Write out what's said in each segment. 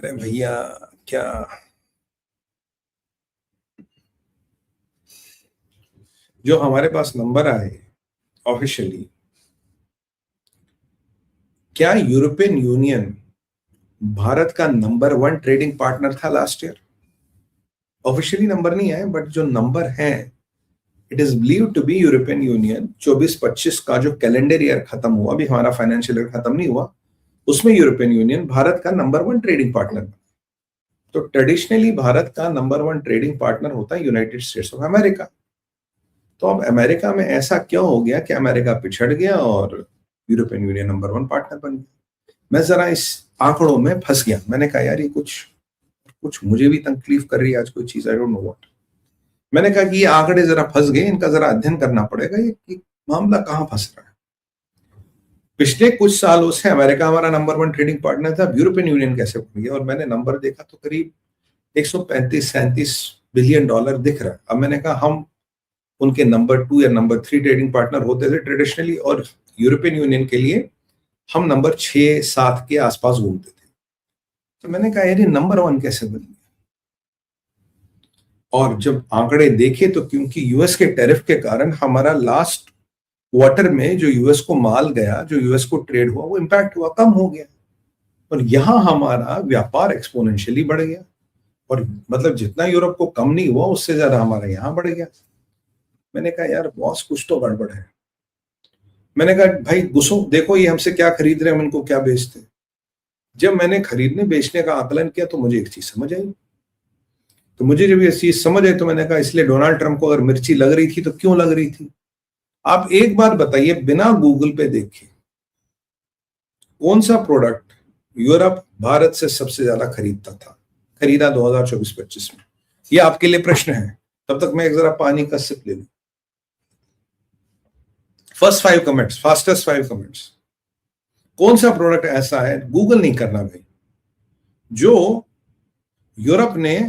अरे भैया, क्या जो हमारे पास नंबर आए ऑफिशियली, क्या यूरोपियन यूनियन भारत का नंबर 1 ट्रेडिंग पार्टनर था लास्ट ईयर? ऑफिशियली नंबर नहीं आए, बट जो नंबर है, it is believe to be European Union 24-25 का जो कैलेंडर ईयर खत्म हुआ, अभी हमारा फाइनेंशियल ईयर खत्म नहीं हुआ, उसमें यूरोपियन यूनियन भारत का नंबर 1 ट्रेडिंग पार्टनर। तो ट्रेडिशनली भारत का नंबर 1 ट्रेडिंग पार्टनर होता है यूनाइटेड स्टेट्स ऑफ अमेरिका। तो अब अमेरिका में ऐसा क्यों हो गया कि अमेरिका पिछड़ गया और यूरोपियन यूनियन नंबर 1 पार्टनर बन गया? मैं जरा इस आंकड़ों में फंस गया। मैंने कहा यार, ये कुछ कुछ मुझे भी तकलीफ कर रही है आज कोई चीज, आई डोंट नो व्हाट। मैंने कहा कि ये आंकड़े जरा फंस गए, इनका जरा अध्ययन करना पड़ेगा, ये कि मामला कहां फंस रहा है। पिछले कुछ सालों से अमेरिका हमारा नंबर 1 ट्रेडिंग पार्टनर था, यूरोपियन यूनियन कैसे बन गया? और मैंने नंबर देखा तो करीब 135-37 बिलियन डॉलर दिख रहा है। अब मैंने कहा हम उनके नंबर 2 या नंबर 3 ट्रेडिंग पार्टनर होते थे ट्रेडिशनली, और यूरोपियन यूनियन के लिए हम नंबर 6-7 के आसपास घूमते थे। तो मैंने कहा यार, ये नंबर 1 कैसे बन गया? और जब आंकड़े देखे तो क्योंकि यूएस के टैरिफ के कारण हमारा लास्ट क्वार्टर में जो यूएस को माल गया, जो यूएस को ट्रेड हुआ, वो इंपैक्ट हुआ, कम हो गया। और यहां हमारा व्यापार एक्सपोनेंशियली बढ़ गया, और मतलब जितना यूरोप को कम नहीं हुआ, उससे ज्यादा हमारा यहां बढ़ गया। मैंने कहा यार बॉस, कुछ तो गड़बड़ है। मैंने कहा भाई गुस्सो, देखो ये हमसे क्या खरीद रहे हैं, हम इनको क्या बेचते हैं। जब मैंने खरीदने बेचने का आकलन किया तो मुझे एक चीज समझ आई। तो मुझे जब ये चीज समझ आई तो मैंने कहा इसलिए डोनाल्ड ट्रंप को अगर मिर्ची लग रही थी तो क्यों लग रही थी? आप एक बात बताइए, बिना गूगल पे देखे कौन सा प्रोडक्ट यूरोप भारत से सबसे ज्यादा खरीदता था, खरीदा 2024-25 में? ये आपके लिए प्रश्न है। तब तक मैं एक जरा पानी का सिप ले लूं। First 5 comments, fastest 5 comments. कौन सा प्रोडक्ट ऐसा है, गूगल नहीं करना भाई, जो यूरोप ने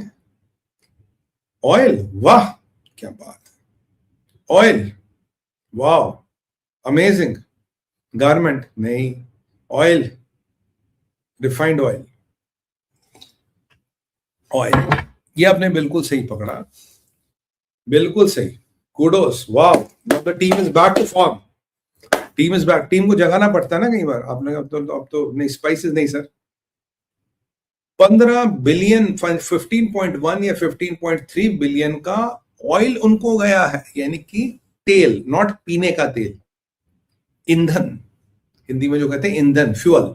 ऑयल, वाह क्या बात है, ऑयल वाह अमेजिंग, गारमेंट नहीं, ऑयल, रिफाइंड ऑयल, ऑयल। ये आपने बिल्कुल सही पकड़ा, बिल्कुल सही, कुडोस, वाह। The team is back to form, team is back. Team को जगाना पड़ता है ना कई बार। आपने अब तो नहीं, स्पाइसेस नहीं सर। 15 बिलियन, 15.1 या 15.3 बिलियन का ऑयल उनको गया है, यानी कि तेल, नॉट पीने का तेल, ईंधन, हिंदी में जो कहते हैं ईंधन, फ्यूअल।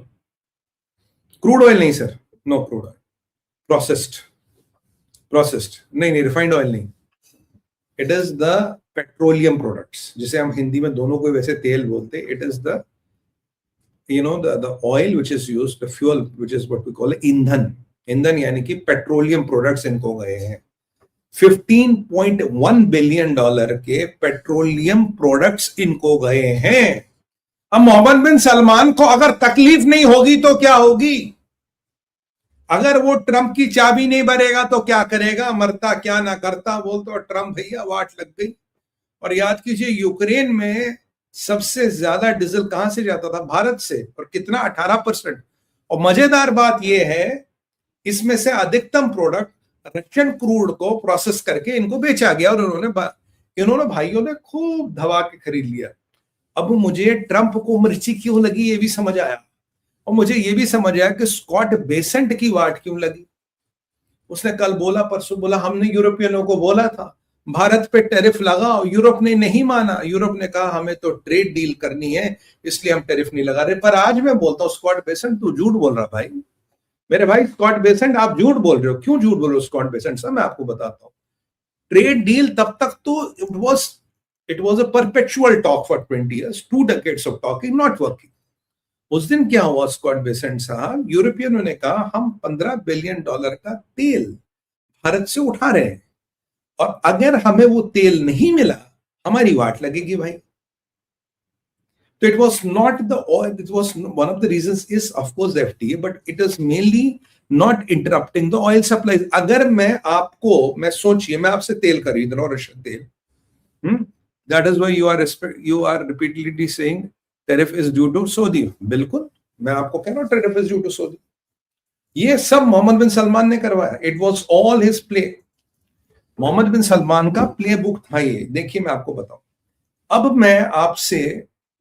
क्रूड ऑयल नहीं sir, no crude oil, processed, processed नहीं, रिफाइंड ऑयल नहीं। It is the petroleum products, जिसे हम हिंदी में दोनों को वैसे तेल बोलते। It is the the oil which is used, the fuel which is what we call ईंधन। ईंधन यानी कि पेट्रोलियम प्रोडक्ट्स इनको गए हैं। 15.1 बिलियन डॉलर के पेट्रोलियम प्रोडक्ट्स इनको गए हैं। अब मोहम्मद बिन सलमान को अगर तकलीफ नहीं होगी तो क्या होगी? अगर वो ट्रंप की चाबी नहीं भरेगा तो क्या करेगा? मरता क्या ना करता बोलते, और ट्रंप भैया वाट लग गई। और याद कीजिए, यूक्रेन में सबसे ज्यादा डीजल कहां से जाता था? भारत से। और कितना? 18%। और मजेदार बात यह है, इसमें से अधिकतम प्रोडक्ट रशियन क्रूड को प्रोसेस करके इनको बेचा गया, और इन्होंने भाइयों ने खूब दबा के खरीद लिया। अब मुझे ट्रंप को मिर्ची क्यों लगी ये भी समझ आया, और मुझे ये भी समझ आया कि स्कॉट बेसेंट की वाट क्यों लगी। उसने कल बोला, परसों बोला, हमने यूरोपियनों को बोला था भारत पे टैरिफ लगाओ, यूरोप ने नहीं माना। यूरोप ने कहा हमें तो ट्रेड डील करनी है, इसलिए हम टैरिफ नहीं लगा रहे। पर आज मैं बोलता हूं, स्कॉट बेसेंट तू झूठ बोल रहा भाई, मेरे भाई स्कॉट बेसेंट आप झूठ बोल रहे हो। क्यों झूठ बोल रहे हो स्कॉट बेसेंट? सब मैं आपको बताता हूं। ट्रेड डील तब तक तो it was a perpetual talk for 20 years, 2 decades of talking, not working. उस दिन क्या हुआ स्कॉट बेसेंट साहब? यूरोपियनों ने कहा हम 15 बिलियन डॉलर का तेल भारत से उठा रहे हैं, और अगर हमें वो तेल नहीं मिला, हमारी वाट लगेगी भाई। तो it was not the oil, it was one of the reasons is of course FTA, but it is mainly not interrupting the oil supply. अगर मैं सोचिए, मैं आपसे तेल खरीद रहा हूं, रशियन तेल, that is why you are repeatedly saying tariff is due to Saudi. बिल्कुल, मैं आपको कह रहा हूं tariff is due to Saudi. ये सब मोहम्मद बिन सलमान ने करवाया। It was all his play. मोहम्मद बिन सलमान का प्ले बुक था ये। देखिए मैं आपको बताऊं, अब मैं आपसे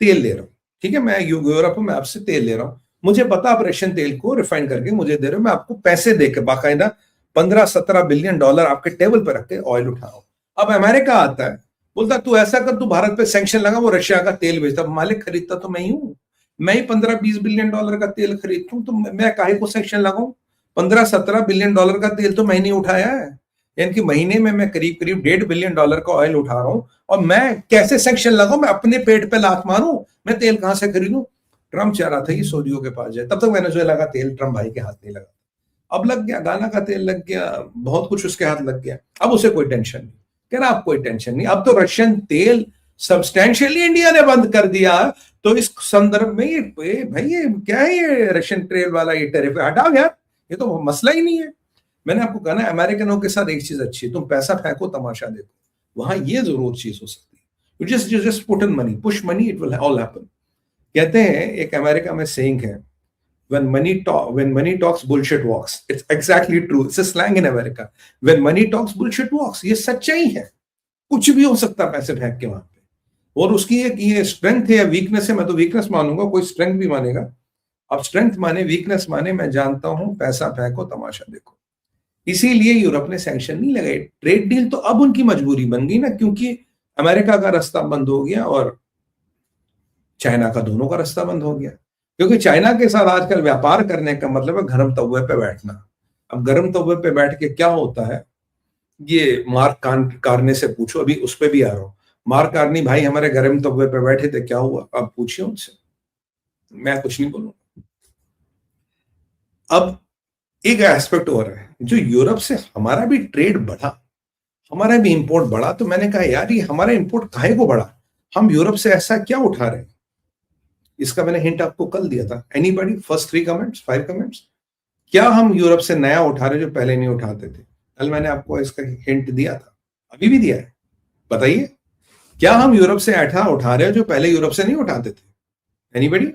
तेल ले रहा हूं, ठीक है, मैं यूरोप में आपसे तेल ले रहा हूं, मुझे पता आप रशियन तेल को रिफाइन करके मुझे दे रहे हो, मैं आपको पैसे देकर बाकायदा 15-17 बिलियन डॉलर आपके टेबल पर रख के ऑयल उठा रहा हूं। अब अमेरिका आता है, बोलता तू ऐसा कर, तू भारत पे सैंक्शन लगा, वो रशिया का तेल बेचता, मालिक खरीदता तो मैं ही हूं, मैं ही 15-20 बिलियन डॉलर का तेल खरीदता हूं, तो मैं काहे को सैंक्शन लगाऊं? 15-17 बिलियन डॉलर का तेल तो मैंने उठाया है, यानी कि महीने में मैं करीब करीब 1.5 बिलियन डॉलर का ऑयल उठा रहा हूं, और मैं कैसे सैंक्शन लगाऊं? मैं अपने पेट पे लात मारूं? मैं तेल कहां से खरीदूं? ट्रंप चाह रहा था कि सऊदियों के पास जाए, तब तक वेनेजुएला का तेल ट्रंप भाई के हाथ नहीं लगा, अब लग गया, गाना का तेल लग गया, बहुत कुछ उसके हाथ लग गया, अब उसे कोई टेंशन नहीं। कह रहा अब कोई टेंशन नहीं, अब तो रशियन तेल सब्सटैंशियली इंडिया ने बंद कर दिया, तो इस संदर्भ में ये भाई ये क्या है, ये रशियन तेल वाला ये टैरिफ हटाओ यार, ये तो मसला ही नहीं है। मैंने आपको कहा ना, अमेरिकनों के साथ एक चीज अच्छी है, तुम पैसा फेंको तमाशा देखो, वहां ये जरूर चीज हो सकती है, you just put in money, push money, it will all happen. कहते हैं एक अमेरिका में सेइंग है, when money talks bullshit walks, it's exactly true, it's a slang in America, when money talks bullshit walks, ये सच्चाई है, कुछ भी हो सकता है पैसे फेंक के वहां पे, और उसकी एक ये स्ट्रेंथ है या वीकनेस है, मैं तो वीकनेस मानूंगा, कोई स्ट्रेंथ भी मानेगा, अब स्ट्रेंथ माने वीकनेस माने, मैं जानता हूं पैसा फेंको तमाशा देखो। इसीलिए यूरोप ने सैंक्शन नहीं लगाए, ट्रेड डील तो अब उनकी मजबूरी बन गई ना, क्योंकि अमेरिका का रास्ता बंद हो गया और चाइना का, दोनों का रास्ता बंद हो गया, क्योंकि चाइना के साथ आजकल व्यापार करने का मतलब है गर्म तवे पे बैठना। अब गर्म तवे पे बैठ के क्या होता है, ये मार्क कार्ने से पूछो, अभी उस पे भी आ रहा हूं, मार्क कार्नी भाई हमारे गर्म तवे पे बैठे थे, क्या हुआ अब पूछिए उनसे, मैं कुछ नहीं बोलूंगा। अब एक एस्पेक्ट और है, जो यूरोप से हमारा भी ट्रेड बढ़ा, हमारा भी इंपोर्ट बढ़ा, तो मैंने कहा यार ये हमारा इंपोर्ट काहे को बढ़ा, हम यूरोप से ऐसा क्या उठा रहे हैं? इसका मैंने हिंट आपको कल दिया था। एनीबॉडी, फर्स्ट 3 कमेंट्स, 5 कमेंट्स, क्या हम यूरोप से नया उठा रहे जो पहले नहीं उठाते थे? कल मैंने आपको इसका हिंट दिया था, अभी भी दिया है, बताइए क्या हम यूरोप से ऐठा उठा रहे हो जो पहले यूरोप से नहीं उठाते थे? एनीबॉडी?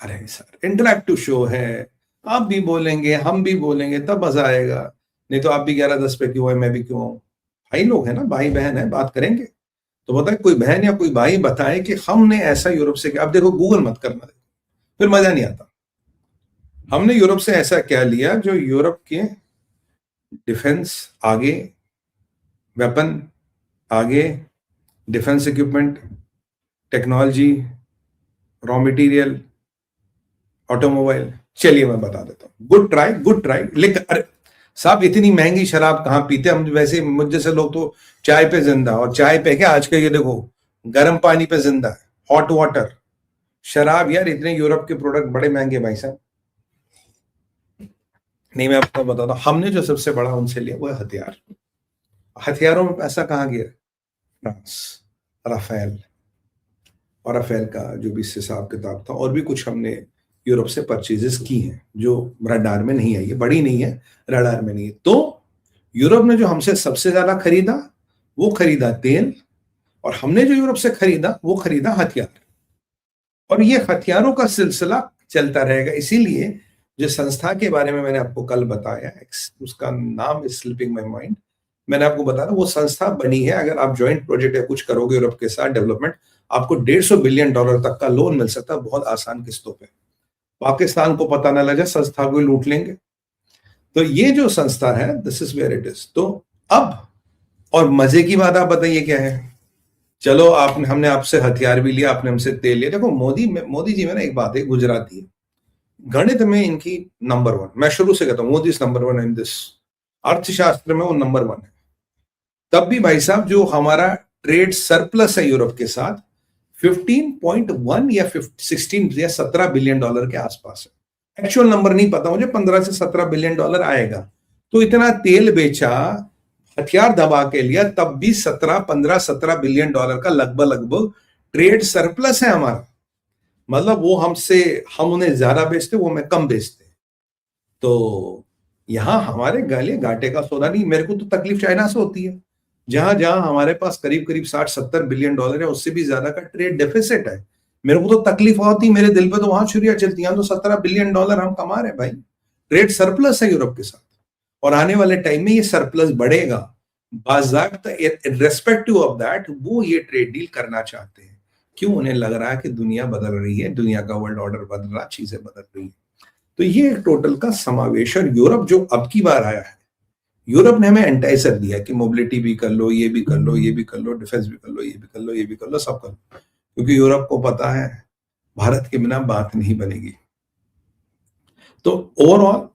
अरे सर इंटरैक्टिव शो है, आप भी बोलेंगे हम भी बोलेंगे तब मजा आएगा, नहीं तो आप भी 11-10 पे क्यों है, मैं भी क्यों हूं, भाई लोग है ना, भाई बहन है, बात करेंगे। तो बताए कोई बहन या कोई भाई बताए कि हमने ऐसा यूरोप से, अब देखो गूगल मत करना, फिर मजा नहीं आता, हमने यूरोप से ऐसा क्या लिया जो यूरोप के डिफेंस आगे, वेपन आगे, defence equipment, technology, raw material, automobile, चलिए मैं बता देता हूं, गुड ट्राई गुड ट्राई। लेकिन अरे साहब इतनी महंगी शराब कहां पीते हम, वैसे मुझ जैसे लोग तो चाय पे जिंदा, और चाय पे क्या आज का ये देखो गर्म पानी पे जिंदा है, हॉट वाटर, शराब यार इतने यूरोप के प्रोडक्ट बड़े महंगे भाई साहब। नहीं मैं आपको बताता हूं, हमने जो सबसे बड़ा उनसे लिया वो है हथियार। हथियारों में पैसा कहां गया? फ्रांस, राफेल, और राफेल का जो भी हिसाब किताब था, और भी कुछ हमने यूरोप से परचेजेस की हैं जो रडार में नहीं आई है, बड़ी नहीं है, रडार में नहीं है। तो यूरोप ने जो हमसे सबसे ज्यादा खरीदा वो खरीदा तेल, और हमने जो यूरोप से खरीदा वो खरीदा हथियार, और ये हथियारों का सिलसिला चलता रहेगा। इसीलिए जो संस्था के बारे में मैंने आपको कल बताया, उसका नाम इज स्लिपिंग माय माइंड, मैंने आपको बताया वो संस्था बनी है, अगर आप ज्वाइंट प्रोजेक्ट या कुछ करोगे यूरोप के साथ डेवलपमेंट, आपको 150 बिलियन डॉलर तक का लोन मिल सकता है बहुत आसान किस्तों पे। पाकिस्तान को पता ना लगे, संस्था को लूट लेंगे। तो ये जो संस्था है, this is where it is. तो अब और मजे की बात आप बताइए क्या है, चलो आपने, हमने आपसे हथियार भी लिया, आपने हमसे तेल लिया। देखो मोदी जी में ना एक बात है, गुजराती है, गणित में इनकी नंबर 1, मैं शुरू से कहता हूं Modi is number 1 in this, अर्थशास्त्र में वो नंबर 1 है। तब भी भाई साहब जो हमारा ट्रेड सरप्लस है यूरोप के साथ 15.1 या 16 या 17 बिलियन डॉलर के आसपास है, एक्चुअल नंबर नहीं पता मुझे, 15 से 17 बिलियन डॉलर आएगा। तो इतना तेल बेचा, हथियार दबा के लिया, तब भी 15-17 बिलियन डॉलर का लगभग ट्रेड सरप्लस है हमारा। मतलब वो हमसे, हम उन्हें ज्यादा बेचते, वो हमें कम बेचते। तो यहां हमारे गले घाटे का सौदा नहीं। मेरे को तो तकलीफ चाइना से होती है, जहां जहां हमारे पास करीब 60-70 बिलियन डॉलर है, उससे भी ज्यादा का ट्रेड डेफिसिट है। मेरे को तो तकलीफ होती, मेरे दिल पे तो वहां छुरियां चलती हैं, तो 17 बिलियन डॉलर हम कमा रहे हैं भाई, ट्रेड सरप्लस है यूरोप के साथ, और आने वाले टाइम में ये सरप्लस बढ़ेगा। बाज़ाब्ता इर्रेस्पेक्टिव ऑफ दैट वो ये ट्रेड डील करना चाहते हैं। क्यों? उन्हें लग रहा है कि दुनिया बदल रही है, दुनिया का वर्ल्ड ऑर्डर बदल रहा, चीजें बदल रही है। तो ये टोटल का समावेशन यूरोप जो अब की बार आया है, यूरोप ने हमें एंटाइजर दिया कि मोबिलिटी भी कर लो, ये भी कर लो, ये भी कर लो, डिफेंस भी कर लो, ये भी कर लो, ये भी कर लो, सब कर लो, क्योंकि यूरोप को पता है भारत के बिना बात नहीं बनेगी। तो ओवरऑल